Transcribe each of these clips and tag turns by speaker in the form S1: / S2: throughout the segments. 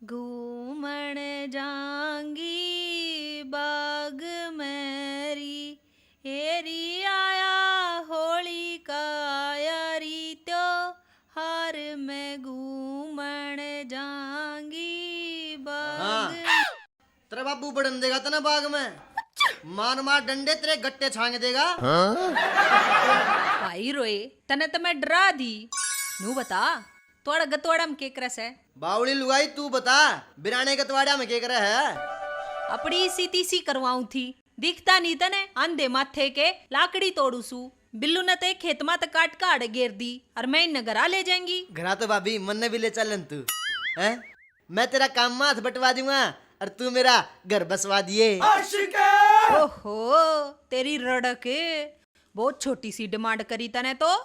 S1: घूमण जांगी बाग मेरी हेरी आया होली का यारी त्योहार में घूमण जांगी बाग।
S2: तेरा बाबू बढ़न देगा तना बाग में, मार मार डंडे तेरे गट्टे छांग देगा।
S1: भाई रोए तने तो मैं डरा दी। नू बता तोड़ा गतवाड़ा में के करस है?
S2: बावड़ी लुगाई तू बता, बिराने गतवाड़ा में के करे है?
S1: अपनी सी तीसी करवाऊं थी, दिखता नहीं तने अंधे माथे के लाकड़ी तोड़ू सू। बिल्लू ने ते खेत मा तक काट काट घेर दी और मैं इन घरा ले जाएंगी।
S2: घरा तो भाभी मन ने भी ले चलन तू है, मैं तेरा काम माथ बटवा दूंगा और तू मेरा घर बसवा दिए।
S1: ओहो तेरी रड़क बहुत छोटी सी डिमांड करी तने तो।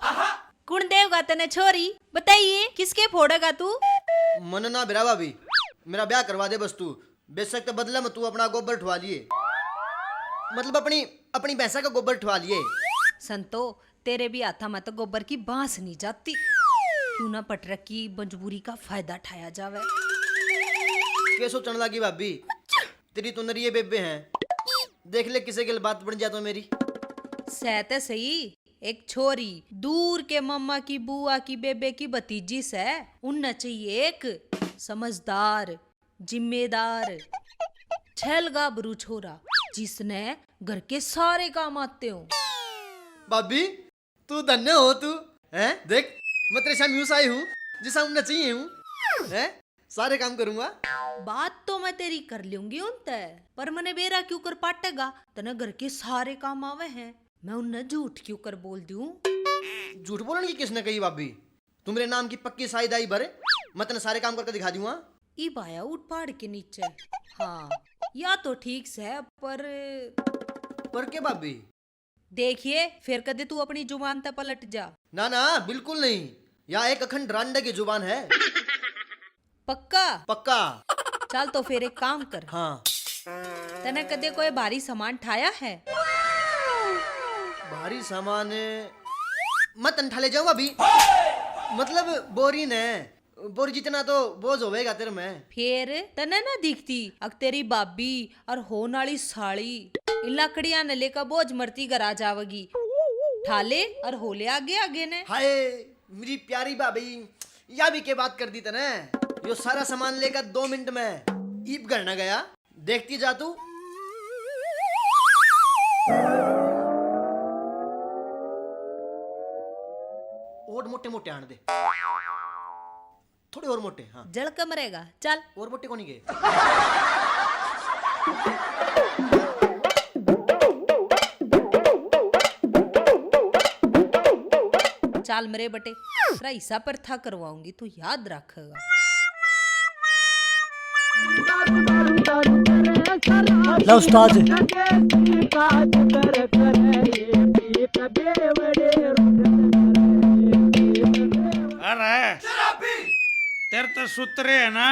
S1: कुण देवगा तने छोरी? बताइए किसके फोड़ेगा तू?
S2: मन ना बिरा भाभी, मेरा ब्याह करवा दे बस तू। बेशक तो बदले में तू अपना गोबर ठवा लिए, मतलब अपनी भैंसा का गोबर ठवा लिए।
S1: संतो तेरे भी हाथा में तो गोबर की बांस नहीं जाती, क्यों ना पटरक की मजबूरी का फायदा उठाया जावे।
S2: के सोचने लगी भाभी, तेरी तो नरिये बेबे हैं, देख ले किसे के बात बन जा तो मेरी।
S1: सहते सही, एक छोरी दूर के मम्मा की बुआ की बेबे की भतीजी से उनना चाहिए एक समझदार जिम्मेदार छल गाभरू छोरा जिसने घर के सारे काम आते हो।
S2: भाभी तू धन्य हो तू हैं, देख मैं तेरे सामने यूं आई हूँ जिसा उन्हें चाहिए हूँ हैं, सारे काम करूंगा।
S1: बात तो मैं तेरी कर लूंगी उनते, पर मने बेरा क्यों कर पाटेगा? तने घर के सारे काम आवे हैं, मैं उन्हें झूठ क्यों कर बोल दूं?
S2: झूठ बोलने की किसने कही भाभी? तू मेरे नाम की पक्की साईदाई भरे, मैं तेने सारे काम करके दिखा दूंगा।
S1: ई बाया उठ पहाड़ के नीचे। हाँ या तो ठीक से, पर
S2: के भाभी?
S1: देखिए फिर कदे तू अपनी जुबान ते पलट जा।
S2: ना ना बिल्कुल नहीं, यहाँ एक अखंड रांडे की जुबान है।
S1: पक्का?
S2: पक्का।
S1: चल तो फिर एक काम कर।
S2: हाँ।
S1: तने कदे कोई भारी सामान ठाया है?
S2: भारी सामान मत अंठा ले जाऊंगा अभी, मतलब बोरी ने बोरी जितना तो बोझ होवेगा तेरे में।
S1: फिर तने ना दिखती अग तेरी बाबी और होन वाली साड़ी इन लकड़ियां ने लेकर बोझ मरती घर आ जावगी, ठाले और होले आगे आगे ने।
S2: हाय मेरी प्यारी भाभी, या भी के बात कर दी तने, यो सारा सामान लेकर 2 मिनट में ईप घर न गया, देखती जा तू। और मोटे मोटे आने दे, थोड़े और मोटे। हाँ
S1: जल कम रहेगा, चल
S2: और मोटे को नहीं गए।
S1: चाल मेरे बटे, तेरा हिस्सा पर था करवाऊंगी, तू याद रखेगा।
S3: लो उस्ताद।
S4: अरे तेरे तो सूत्रे है ना,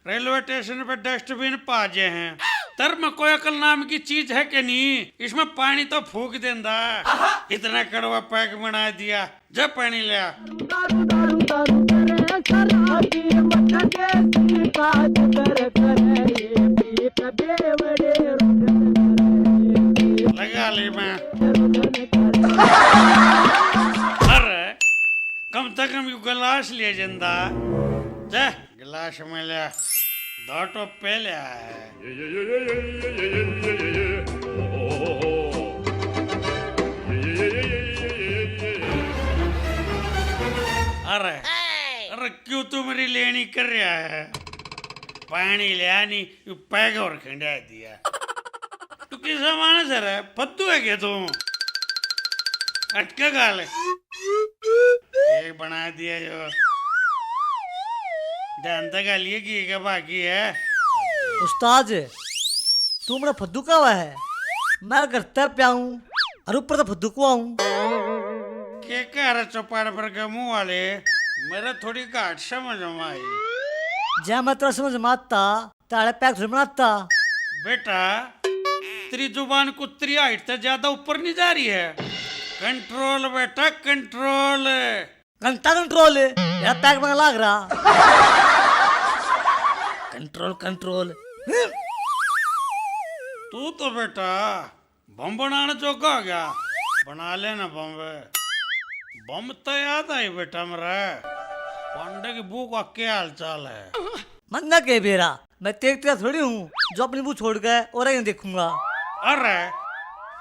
S4: रेलवे स्टेशन पे डस्टबिन पाजे हैं, तर में कोई अकल नाम की चीज है कि नहीं? इसमें पानी तो फूक देंदा, इतना कड़वा पैक बना दिया, जब पानी लिया। लगा ली मैं। अरे कम से कम यू गिलास ले जंदा, जा गिलास में लिया, दो टोप पे लिया है। अरे अरे क्यों तू मेरी लेनी कर रहा है? पानी लिया नहीं, यू पैक और खंडा दिया। तू किस जमाने से रहा? फद्दू है क्या तू? अटके गाले एक बना दिया जो जानता का लिए कि क्या बाकी है।
S3: उस्ताद तू मेरा फद्दू का हुआ है, मैं घर तर पे आऊं और ऊपर तो फद्दू को आऊं।
S4: के कह रहे चौपाड़ पर के मुंह वाले, मेरा थोड़ी घाट समझ में आई।
S3: जय मैं तेरा समझ माता ताले पैक थोड़ी बनाता।
S4: बेटा तेरी जुबान कुत्तरी हाइट से ज्यादा ऊपर नहीं जा रही है। कंट्रोल बेटा कंट्रोल।
S3: घंटा कंट्रोल यार पैक बना लाग रहा। Control control.
S4: तू तो बेटा बम बनाने जोगा हो गया, बना लेना बम। बम तो याद आई बेटा मेरा, पांडे की बू का क्या हाल चाल है?
S3: मन्ना के बेरा, मैं तेज तेरा थोड़ी हूँ जो अपनी बू छोड़ गए और नहीं देखूंगा।
S4: अरे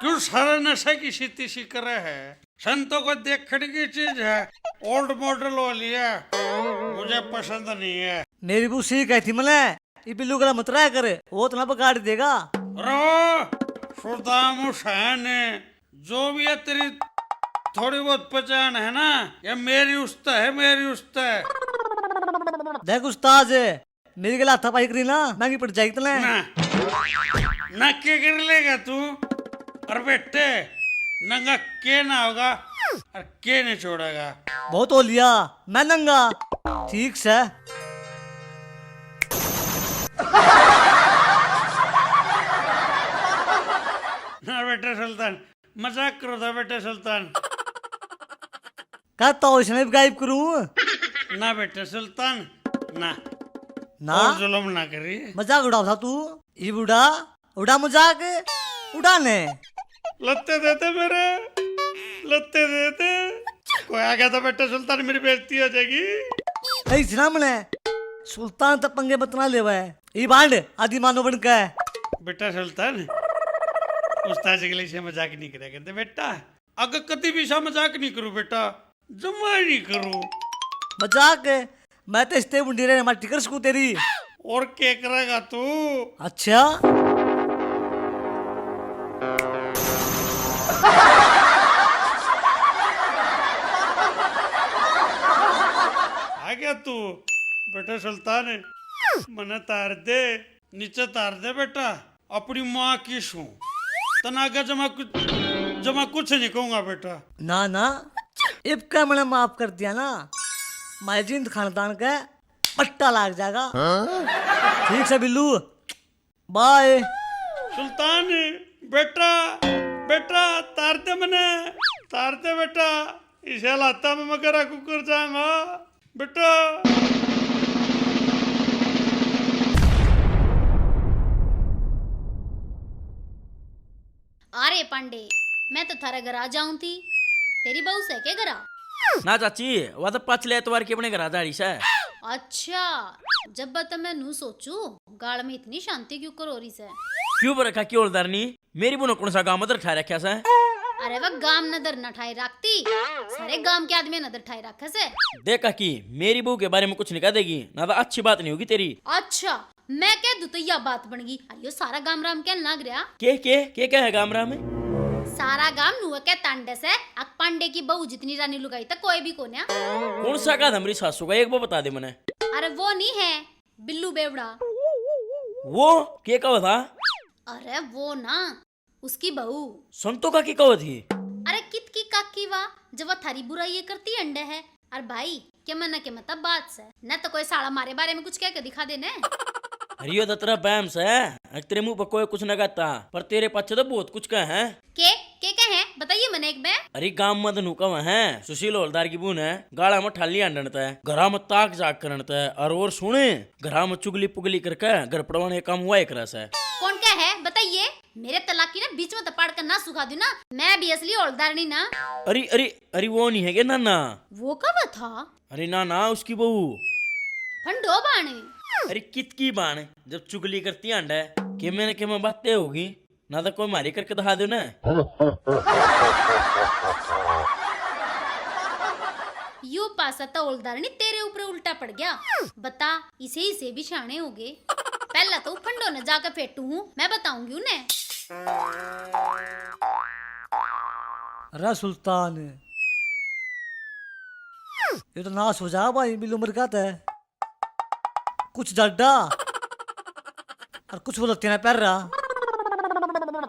S4: क्यों सारे नशे की सीती सी करे है? संतों को देखने की चीज है, ओल्ड मॉडल वाली है, मुझे पसंद नहीं है।
S3: मेरी बू सी कहती मने ये बिल्लू गला मत रहा करे, वो तो ना बिगाड़ देगा।
S4: रो सुदाम हुसैन, जो भी है तेरी थोड़ी बहुत पहचान है ना, ये मेरी उस्ता है, मेरी उस्ता है।
S3: देख उस्ताद, मेरी गला हाथापाई करी ना महंगी पड़ जाएगी तने।
S4: ना क्या कर लेगा तू? और बेटे नंगा के ना होगा और के नहीं छोड़ेगा।
S3: बहुत हो लिया, मैं नंगा ठीक से।
S4: ना बेटे सुल्तान, मजाक करो था बेटे सुल्तान।
S3: कहता हूँ इसने भी गायब करूँ
S4: ना बेटे सुल्तान, ना
S3: ना।
S4: और जुल्म ना करी।
S3: मजाक उड़ाओ था तू, ये उड़ा उड़ा मजाक उड़ाने।
S4: लत्ते देते मेरे, लत्ते देते। कोई आ गया था बेटे सुल्तान, मेरी बेइज्जती हो जाएगी।
S3: नहीं सुना मैंने, सुल्तान तब पंगे बतना ले है ये बांड आदि मानो बन का है।
S4: बेटा सुल्तान, उस्ताद के लिए से मजाक नहीं करेगा कहते बेटा। अगर कभी भी सा मजाक नहीं करूं बेटा, जमा नहीं करूं।
S3: मजाक मैं तो इस्ते बुंडी रहे हमारी टिकर सकूं तेरी।
S4: और क्या करेगा तू?
S3: अच्छा
S4: आ गया तू बेटा सुल्तान, मने तार दे, नीचे तार दे बेटा। अपनी माँ की सू तनागा जमा कुछ नहीं कहूंगा बेटा।
S3: ना ना, इब का मैंने माफ कर दिया ना, माजिंद खानदान का पट्टा लाग जाएगा। ठीक से बिल्लू, बाय।
S4: सुल्तान बेटा, बेटा तार दे मने, तार दे बेटा। इसे लाता में मगर कुकर जाऊंगा बेटा।
S5: अरे पांडे, मैं तो थारे घर आ जाऊं थी, तेरी बहू से के घरा?
S6: ना चाची, वह तो पिछले एतवार की अपने घर आ जाड़ी से।
S5: अच्छा, जब बता मैं नू सोचू गाड़ में इतनी शांति क्यों कर हो रही से?
S6: क्यों बरखा की ओलदारनी, मेरी बुनो कौन सा गाँव मदर ठा रखा से?
S5: अरे वह गाम नदर न ठाई रखती, सारे गाम के आदमी नदर ठाई रखे से।
S6: देखा कि मेरी बहू के बारे में कुछ नहीं कह देगी ना, तो अच्छी बात नहीं होगी तेरी।
S5: अच्छा, मैं कह दूं तो यह बात बन गई। अरे सारा गाम राम क्या लग रहा?
S6: के है गामरा में?
S5: सारा गाम नुआ के तांडे से अक पांडे की बहू जितनी रानी लुगाई तक कोई भी कोन्या।
S6: कौन सा का हमारी सासू का, एक बार बता दे मने।
S5: अरे वो नहीं है, बिल्लू बेवड़ा।
S6: वो के कहा था?
S5: अरे वो ना, उसकी बहू।
S6: संतों का की कहा थी?
S5: अरे कित की काकी वाह, जब वह थारी बुराई ये करती अंडे है। अरे भाई क्या मना के मतलब बात से न तो कोई साला मारे बारे में कुछ कह के दिखा देने।
S6: अरे यो तो तेरा बैम से है, तेरे मुंह पर कोई कुछ न कहता, पर तेरे पीछे तो बहुत कुछ कह है।
S5: के है बताइए मने एक बार।
S6: अरे गांव मत नु कव है, सुशील हवलदार की बून है, गाड़ा में ठाली अंडन है, घरा में ताक जाग करन है, और सुने घरा में चुगली पुगली करके घर पड़वाने काम हुआ एक रस है।
S5: कौन क्या है बताइए, मेरे तलाक की ना बीच में तपाड़ कर ना सुखा दू ना, मैं भी असली हवलदारनी ना।
S6: अरे अरे अरे वो नहीं है क्या नाना?
S5: वो कब था?
S6: अरे ना उसकी बहू
S5: फंडो बाणे।
S6: अरे कित की बाण, जब चुगली करती अंड है कि मैंने बातें होगी ना, तो कोई मारी करके दिखा दो ना।
S5: यू पासा तो हवलदारनी तेरे ऊपर उल्टा पड़ गया। बता इसे ही से भी शाणे हो गए। पहला तो फंडो न जाकर फेटू हूँ, मैं बताऊंगी उन्हें।
S3: अरे सुल्तान, ये तो नाश हो जा भाई, बिल्लू मर गया है। कुछ डड्डा और कुछ बोलते ना पैर रहा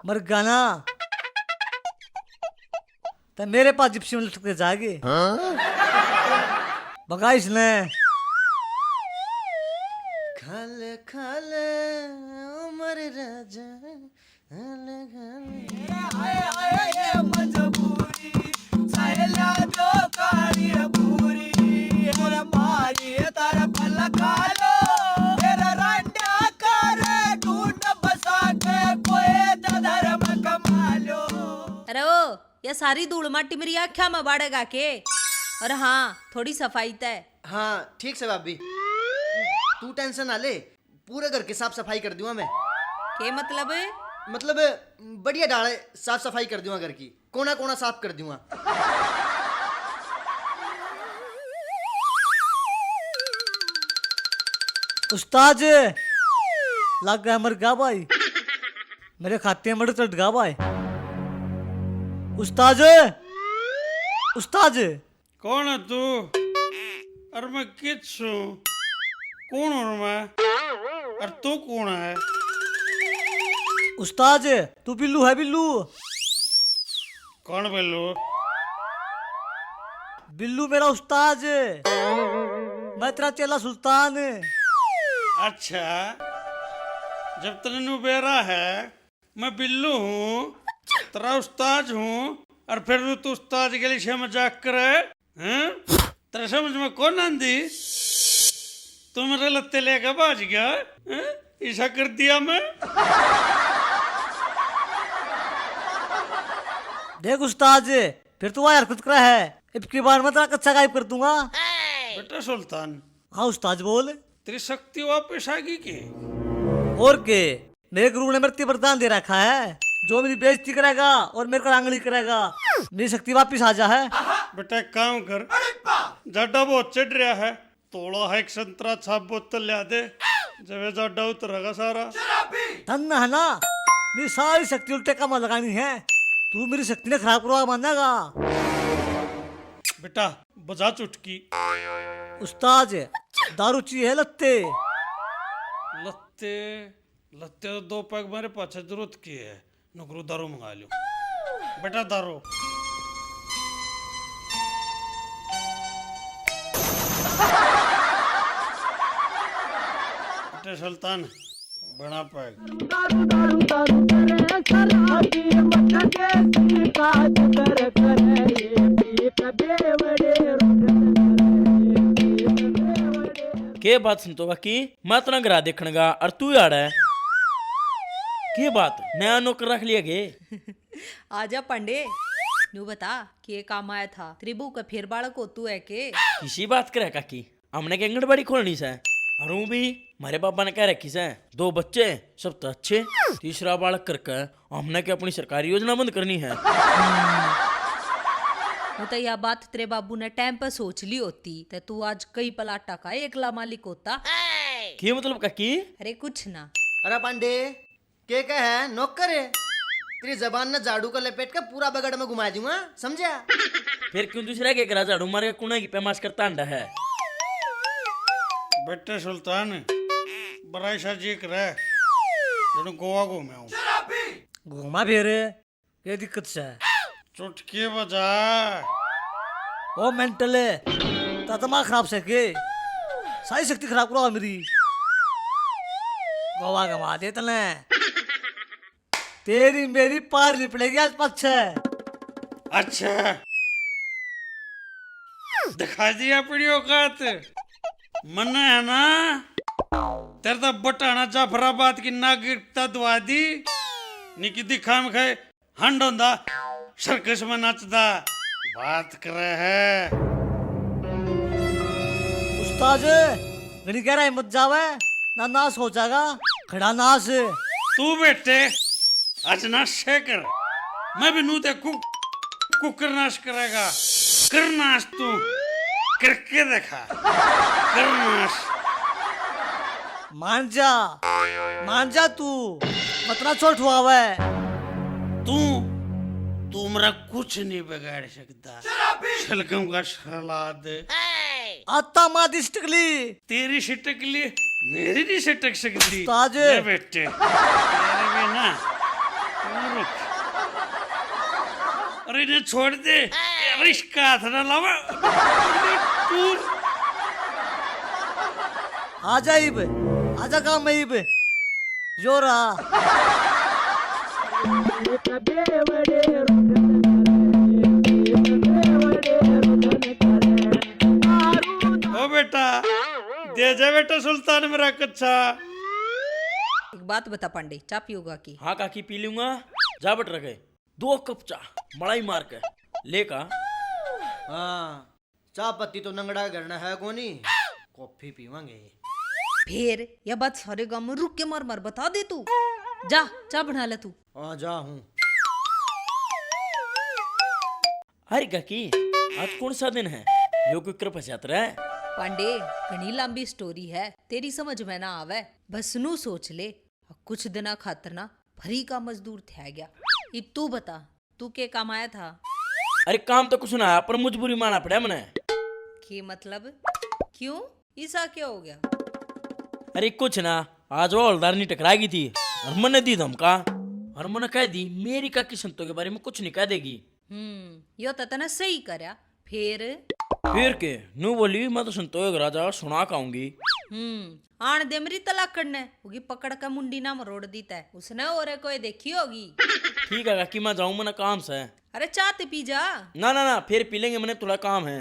S3: मर गया ना, तो मेरे पास जिप्सी में लटक के जाएगी। भगा इसने।
S2: खाले खाले उमर राजा, खाले खाले।
S7: मारी तारा पल खा लो, तेरा रंडा
S1: या सारी धूल माटी मेरी आँखा में बाड़ेगा के? और हाँ, थोड़ी सफाई तय।
S2: हाँ ठीक से भाभी, तू टेंशन ना ले, पूरे घर की साफ सफाई कर दूंगा मैं।
S1: के मतलब?
S2: मतलब बढ़िया डाले साफ सफाई कर दूंगा, घर की कोना कोना साफ कर दूंगा।
S3: उस्ताद लग गया मर गया भाई, मेरे खाते में चढ़ गया भाई। उस्ताद उस्ताद
S4: कौन है तू? अरे मैं किस हूँ? कौन हूँ मैं? और तू कौन है?
S3: उस्ताद तू बिल्लू है बिल्लू?
S4: कौन बिल्लू?
S3: बिल्लू मेरा उस्ताद, मैं तेरा चेला सुल्तान।
S4: अच्छा, जब तने नू बेरा है मैं बिल्लू हूँ, तेरा उस्ताद हूँ, और फिर तू उस्ताद के लिए मजाक करे हैं? तेरे समझ में कौन आंदी? तू मेरे लत्ते लेकर भाज गया हैं? ऐसा कर दिया मैं?
S3: देख उस्ताद फिर तू हरकत करा है, अब की बार मैं तेरा कच्चा गायब कर दूंगा।
S4: बेटा सुल्तान,
S3: हाँ उस्ताद बोल।
S4: तेरी शक्ति वापस आ गई के?
S3: और के, मेरे गुरु ने मृत्यु वरदान दे रखा है, जो मेरी बेइज्जती करेगा और मेरे को आंगली करेगा, मेरी शक्ति वापस आ जा है।
S4: बेटा एक काम कर, जाडा बहुत चढ़ रहा है, तोड़ा है एक संतरा छाप बोतल लिया दे, जब जाडा उतरेगा सारा।
S3: धन है ना, मेरी सारी शक्ति उल्टे काम लगानी है, तू मेरी शक्ति ने खराब करवा मानेगा।
S4: बेटा बजा चुटकी।
S3: उस्ताद दारू चाहिए लत्ते?
S4: लत्ते लत्ते तो 2 पैक मेरे पास जरूरत की है, नौकरू दारू मंगा लो। बेटा दारू। बेटा सुल्तान बना पैक।
S6: के बात सुनतो बाकी मैं तना घरा देखणगा और तू आड़ा है के बात नया नौकर रख लिया गे?
S1: आजा पांडे, नू बता के काम आया था? त्रिभु का फिर बालक हो तू है के?
S6: किसी बात करे काकी, हमने के आंगनबाड़ी खोलनी से, और हूँ भी हमारे पापा ने कह रखी से 2 बच्चे सब तो अच्छे, तीसरा बालक करके हमने के अपनी सरकारी योजना बंद करनी है।
S1: वो तो यह बात तेरे बाबू ने टाइम पर सोच ली होती तो तू आज कई पलाटा का एकला मालिक होता।
S6: की मतलब काकी?
S1: अरे कुछ ना।
S2: अरे पांडे के कह है नौकर है, तेरी जबान ने झाड़ू का लपेट कर पूरा बगड़ में घुमा दूंगा, समझा?
S6: फिर क्यों दूसरा के करा झाड़ू मारे कुना की पैमाश करता अंडा है?
S4: बेटे सुल्तान बड़ा सा जी करे जन गोवा घूमे हूँ।
S3: घुमा फिर ये दिक्कत से
S4: चुटकी बजा।
S3: ओ मेंटल दिमाग खराब से के, सारी शक्ति खराब करो मेरी। गोवा घुमा दे तने, तेरी मेरी पार नहीं पड़ेगी आज पक्ष।
S4: अच्छा दिखा दिया अपनी औकात। मन है ना तेरे तो बटाना जाफराबाद की नागरिकता दुआ दी, निकी दिखा में खाए हंड होंदा सर्कस में नचदा बात कर रहे है।
S3: उस्ताद गणी कह रहा है मत जावे ना, नाश हो जाएगा खड़ा नाश।
S4: तू बेटे आज नाश कर, मैं भी नू देखू कुकर नाश करेगा। कर नाश तू करके देखा, कर नाश।
S3: मान जा तू, मतना चोट हुआ है।
S4: तू मेरा कुछ नहीं बिगाड़ सकता। शलगम का सलाद
S3: आता मादी स्टिकली,
S4: तेरी सिटकली मेरी नहीं सिटक सकती।
S3: उस्ताद।
S4: ले बेटे तेरे भी ना, तू रुक। अरे इन्हें छोड़ दे, अरे इसका हाथ ना लावा। तू
S3: आजा इब, आजा काम में इब, जो रहा।
S4: ओ बेटा दे जा बेटा सुल्तान मेरा कच्चा।
S1: एक बात बता पांडे, चा पियोगा की?
S6: हाँ काकी पी लूंगा, जा बट रखे। 2 कप चाह बड़ाई मार के लेका।
S2: हाँ, चाय पत्ती तो नंगड़ा करना है कोनी, कॉफी पीवांगे।
S1: फिर यह बात सारे गांव में रुक के मार मार बता दे तू। जा चाय बना ले तू।
S2: हाँ जा हूँ।
S6: अरे काकी आज कौन सा दिन है? यो कोई कृपा यात्रा है?
S1: पांडे घनी लंबी स्टोरी है, तेरी समझ में ना आवे, बस नू सोच ले। कुछ दिना खातर ना भरी का मजदूर थे गया। अब तू बता, तू के काम आया था?
S6: अरे काम तो कुछ ना है, पर मजबूरी माना पड़ा मैंने।
S1: के मतलब क्यों, ऐसा क्या हो गया?
S6: अरे कुछ ना, आज वो हवलदार नहीं टकरा गई थी और मैंने दी धमका और मैंने कह दी मेरी काकी संतों के बारे में कुछ नहीं कह देगी।
S1: यो तो तने सही करया।
S6: फिर के नू बोली मैं तो संतोष राजा सुना काऊंगी।
S1: आन दे मेरी तलाक करने होगी, पकड़ के मुंडी ना मरोड़ दी तै उसने, और कोई देखी होगी।
S6: ठीक है काकी मैं जाऊं, मैंने काम से।
S1: अरे चाय ते पी जा।
S6: ना ना ना फिर पी लेंगे, मैंने थोड़ा काम है।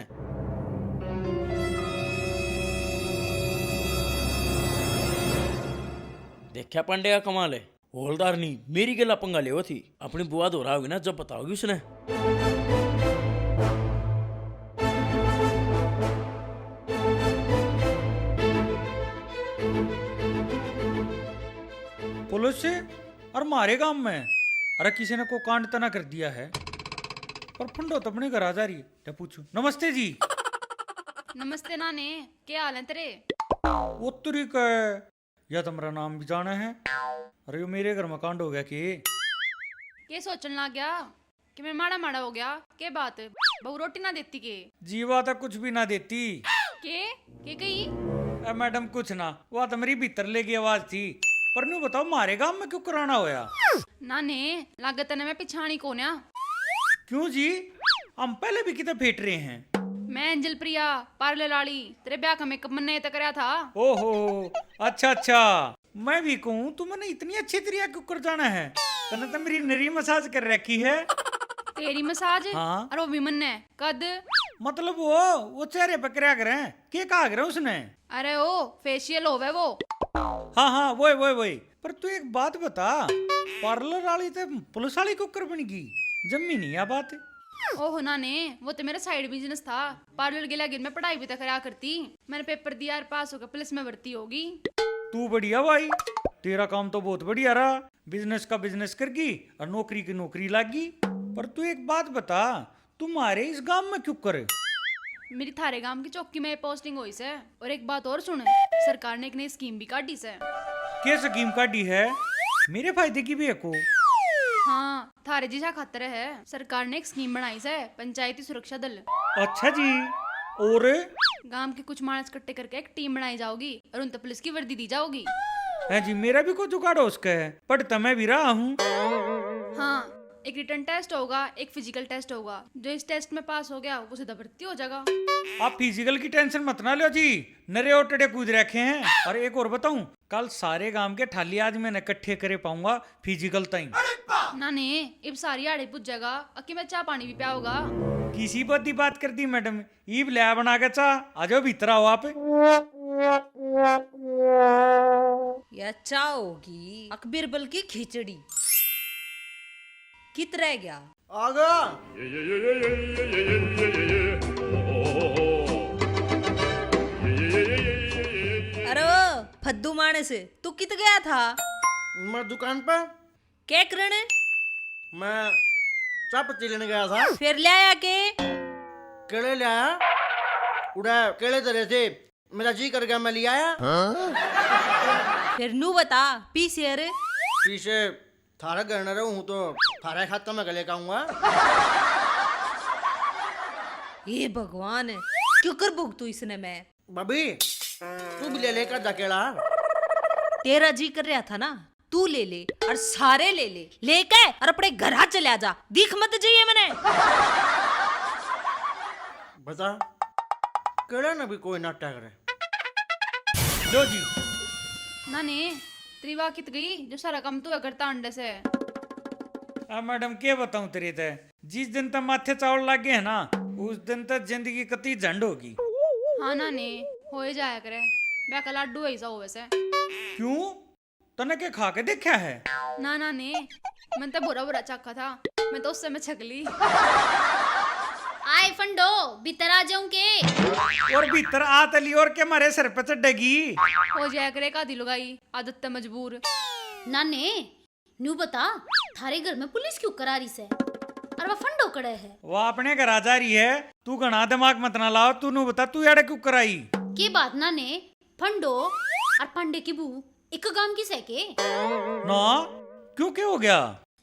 S6: देखा पांडे का कमाल है, हवलदार नहीं मेरी गला पंगा ले थी। अपनी बुआ दोहरा होगी ना जब बताओगी उसने।
S7: पुलिस से और मारे गांव में अरे किसी ने को कांड तना कर दिया है। पर फंडो तो अपने घर आ जा रही है, क्या पूछू। नमस्ते जी।
S8: नमस्ते नाने, क्या हाल है तेरे?
S7: उत्तरी का है, या तुम्हारा नाम भी जाना है। अरे यो मेरे घर में कांड हो गया कि
S8: के सोचने लग गया कि मैं माड़ा माड़ा हो गया? के बात बहू रोटी ना देती के?
S7: जीवा तो कुछ भी ना देती।
S8: के कही?
S7: मैडम कुछ ना, वह तो मेरी भीतर लेगी आवाज थी। पर न्यू बताओ मारे गांव में क्यों कराना होया?
S8: नाने लागत ने मैं पिछाणी कोन्या।
S7: क्यों जी, हम पहले भी कितने फेट रहे हैं।
S8: मैं अंजल प्रिया पार्लर वाली तेरे ब्याह का मेकअप मैंने तक कराया था।
S7: ओहो अच्छा अच्छा, मैं भी कहूँ तू मैंने इतनी अच्छी तरीका क्यों कर जाना है। तने तो मेरी नरी मसाज कर रखी है।
S8: तेरी मसाज?
S7: हाँ।
S8: और वो भी मन कद?
S7: मतलब वो चेहरे पे क्या करें, के कहा करे उसने?
S8: अरे ओ फेशियल होवे वो।
S7: हाँ हाँ वही। पर तू एक बात बता, पार्लर वाली तो पुलिस वाली कुकर बन गई, जम्मी नहीं आ बात।
S8: ओहो नाने, वो तो मेरा साइड बिजनेस था। पार्लर के लगे मैं पढ़ाई भी तो करा करती। मैंने पेपर दिया और पास होकर पुलिस में भर्ती होगी।
S7: तू बढ़िया भाई, तेरा काम तो बहुत बढ़िया रहा। बिजनेस का बिजनेस कर गई और नौकरी की नौकरी लग गई। पर तू एक बात बता, तुम्हारे इस गांव में क्यों करे?
S8: मेरी थारे गांव की चौकी में पोस्टिंग हुई से। और एक बात और सुन, सरकार ने एक नई स्कीम भी काटी से।
S7: क्या स्कीम काटी है? मेरे फायदे की भी है को?
S8: हाँ, थारे जिसा खातर है। सरकार ने एक स्कीम बनाई से, पंचायती सुरक्षा दल।
S7: अच्छा जी, और
S8: गांव के कुछ मानस इकट्ठे करके एक टीम बनाई जाओगी और उन तक पुलिस की वर्दी दी जाओगी।
S7: है जी, मेरा भी कोई जुगाड़ हो उसका है, पढ़ता मैं भी रहा हूँ।
S8: हाँ, एक रिटर्न टेस्ट होगा, एक फिजिकल टेस्ट होगा। जो इस टेस्ट में पास हो गया वो सीधा भर्ती हो जाएगा।
S7: आप फिजिकल की टेंशन मत ना लो जी, नरे और टड़े कूद रखे हैं। और एक और बताऊं, कल सारे गांव के थाली आज मैं इकट्ठे करे पाऊंगा फिजिकल ताई।
S8: ना ने इब सारी आड़े पूछ जाएगा, अक्की में चाय पानी भी पिया होगा।
S7: किसी बदी बात कर दी मैडम, ईब ले बना के चा आ जाओ भीतर आओ आप।
S1: या चाय होगी अकबर बल की खिचड़ी। कित रह गया?
S2: आगा
S1: अरे फद्दू मानस, तू कित गया था?
S2: मैं दुकान पर
S1: क्या करने?
S2: मैं चाय पत्ती लेने गया था।
S1: फिर ले आया के?
S2: केले ले आया, उड़ा केले तरह थे, मेरा जी कर गया मैं ले आया।
S1: फिर नू बता पी शेर।
S2: पीछे थारा घर न रहूं तो थारा खाता मैं गले खाऊंगा।
S1: ये भगवान, क्यों कर भुगतू इसने? मैं
S2: भाभी तू भी ले लेकर जाकेला।
S1: तेरा जी कर रहा था ना, तू ले ले और सारे ले ले, लेके और अपने घर आ चले जा, दिख मत जाइए मैंने।
S2: बता केड़ा ना भी कोई नाटक करे।
S7: लो जी।
S8: ना ने त्रिवा कित गई जो सारा काम तू करता अंडे से।
S7: मैडम क्या बताऊं तेरे ते, जिस दिन तक माथे चावल लग गए है ना, उस दिन तक जिंदगी कती झंड होगी।
S8: हाँ ना ने हो ही जाया करे, मैं कल लाडू ऐसा हो वैसे।
S7: क्यों, तने के खा के देखा है?
S8: ना ने मन तो बुरा बुरा चखा था। मैं तो उस समय छकली।
S5: आए फंडो भीतर आ जाऊं के।
S7: और भीतर आ तली और के मारे सर पे चढ़ेगी।
S8: हो जाया करे का दिल लगाई, आदत ते मजबूर।
S5: नाने न्यू बता, थारे घर में पुलिस क्यों करा रही से? और वह फंडो कड़े है।
S7: वो अपने घर आ जा रही है, तू घना दिमाग मत ना लाओ। तू नु बता, तू यार क्यों कराई?
S5: के बात नाने, फंडो और पांडे की बू एक गांव की सके
S7: ना क्यों, क्या हो गया?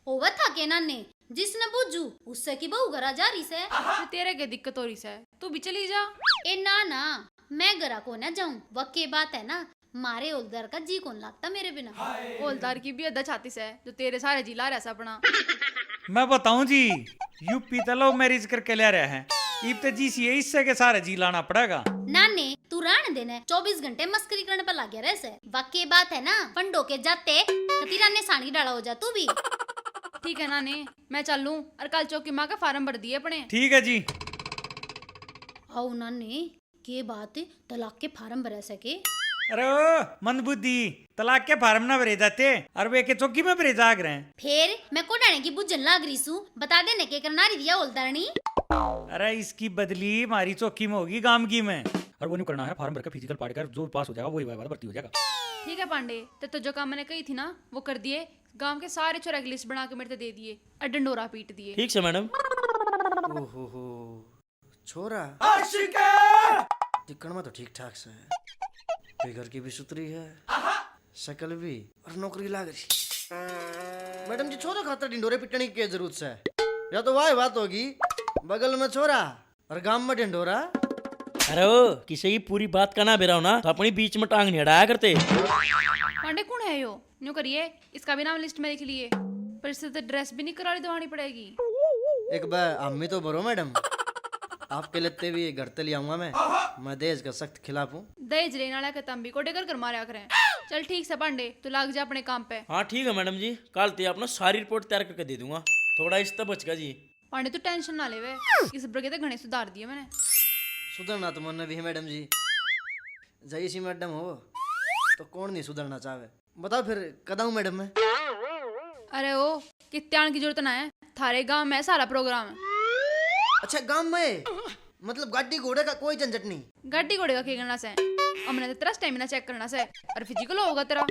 S5: होवा था के नाने, जिसने बुझू उससे की बहू घरा जा रही से।
S8: तो तेरे के दिक्कत हो रही से, तू भी चली जा।
S5: ए ना ना, मैं घरा को ना जाऊं। वह के बात है ना, मारे ओलदार का जी कौन लगता मेरे बिना।
S8: ओलदार की भी अद्धा छाती से, जो तेरे सारे जिला रहा अपना।
S7: मैं बताऊं जी, यूपी तो लव मैरिज करके ले रहे हैं। इब तो जी सी इससे के सारे जी लाना पड़ेगा।
S5: नाने तू रहने देने, 24 घंटे मस्करी करने पर लग गया रहे। वाकई बात है ना, फंडो के जाते कतीरा ने सानी डाला हो जा तू भी।
S8: ठीक है नाने, मैं चलूं और कल चौकी माँ का फार्म भर दिए अपने।
S7: ठीक है जी।
S5: आओ नाने, के बात तलाक के फार्म भरा सके।
S7: अरे ओ मंदबुद्धि, तलाक के फार्म ना भरे जाते और वे के चौकी में भरे जाग रहे हैं।
S5: फिर मैं को डाने की बुझन लाग रही सू, बता देने के करना रही दिया ओलदारनी।
S7: अरे इसकी बदली हमारी चौकी में होगी, गांव की में। और वो नहीं करना है, फार्म भरकर फिजिकल पढ़कर जो पास हो जाएगा वही भर्ती हो जाएगा।
S8: ठीक है पांडे, तो जो काम मैंने कही थी ना वो कर दिए। गांव के सारे छोरा की लिस्ट बना के मेरे से दे दिए और डंडोरा पीट दिए।
S6: ठीक से मैडम।
S2: ओहो छोरा दिखण में तो ठीक ठाक से है, फिगर की भी सुतरी है, शक्ल भी, और नौकरी लाग रही। मैडम जी छोरा खातर ढिंडोरे पिटने की क्या जरूरत है? या तो वाह बात होगी, बगल में छोरा और गांव में ढिंडोरा।
S6: अरे ओ किसी की पूरी बात का ना बेराओ ना, तो अपनी बीच में टांग नहीं अड़ाया करते।
S8: पांडे कौन है यो? न्यू करिए, इसका भी नाम लिस्ट में लिख लिए, पर इससे तो ड्रेस भी नहीं करानी दवानी पड़ेगी।
S2: एक बार अम्मी तो बरो मैडम, आपके लगते भी घर तक ले आऊंगा मैं दहेज का सख्त खिलाफ हूँ।
S8: दहेज लेने वाला के तंबी को डेकर कर मारा करें। चल ठीक से पांडे, तू लाग जा अपने काम पे।
S6: हाँ ठीक है मैडम जी, कल ते अपना सारी रिपोर्ट तैयार करके दे दूंगा, थोड़ा इस तक बचगा जी।
S8: पांडे तू टेंशन ना ले वे, इस बरगे तो घने सुधार दिए मैंने।
S2: सुधरना तो मन भी है मैडम जी, जई सी मैडम हो तो कौन नहीं सुधरना चाहे। बताओ फिर कदाऊं मैडम मैं?
S8: अरे ओ कित्यान की जरूरत ना है, थारे गांव में सारा प्रोग्राम है।
S2: अच्छा गांव में, मतलब गाड़ी घोड़े का कोई झंझट नहीं?
S8: गाड़ी घोड़े का क्या करना से, हमने तो तेरा स्टेमिना चेक करना से और फिजिकल होगा तेरा।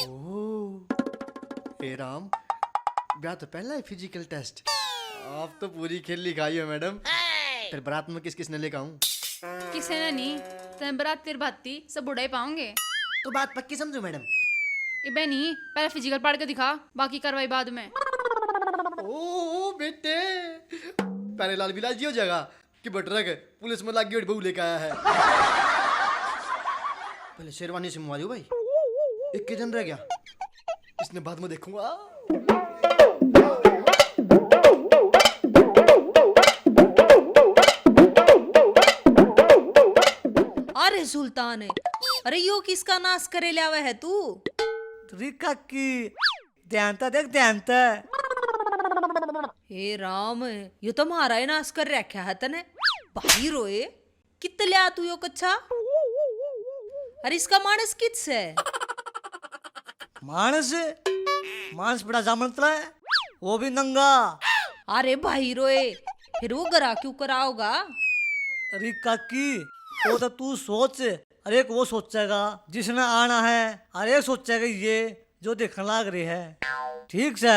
S2: ओह हे राम, ब्याह तो पहला है फिजिकल टेस्ट। आप तो पूरी खेल लिखाई है मैडम। फिर बारात में किस किस ने लेकर आऊं?
S8: किसी ने नहीं, तेरे बरात तेरे भाती सब बुढ़ा ही पाओगे।
S2: तो बात पक्की समझो मैडम।
S8: इबे नहीं, पहले फिजिकल पढ़ के दिखा, बाकी कार्रवाई बाद में।
S2: ओ बेटे, पहले लाल बिलाजी हो जाएगा कि बटरक पुलिस में लागी और बहू लेकर आया है। पहले शेरवानी से मुआ दो भाई, एक के दिन रह गया, इसने बाद में देखूंगा।
S1: अरे सुल्तान है, अरे यो किसका नाश करे लावा है तू?
S3: रिका की ध्यान ता देख, ध्यान ता।
S1: हे राम, यो तो मारा ही नाश कर रखा है तने। भाई रोए कित लिया तू यो कच्छा? अरे इसका मानस किस है?
S3: मानस मानस बड़ा जामनतला है, वो भी नंगा।
S1: अरे भाई रोए, फिर वो गरा क्यों कराओगा?
S3: रिका की वो तो तू सोच, अरे एक वो सोचेगा जिसने आना है, अरे सोचेगा ये जो देखने लाग रही है। ठीक से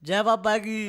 S3: जय बाबा की।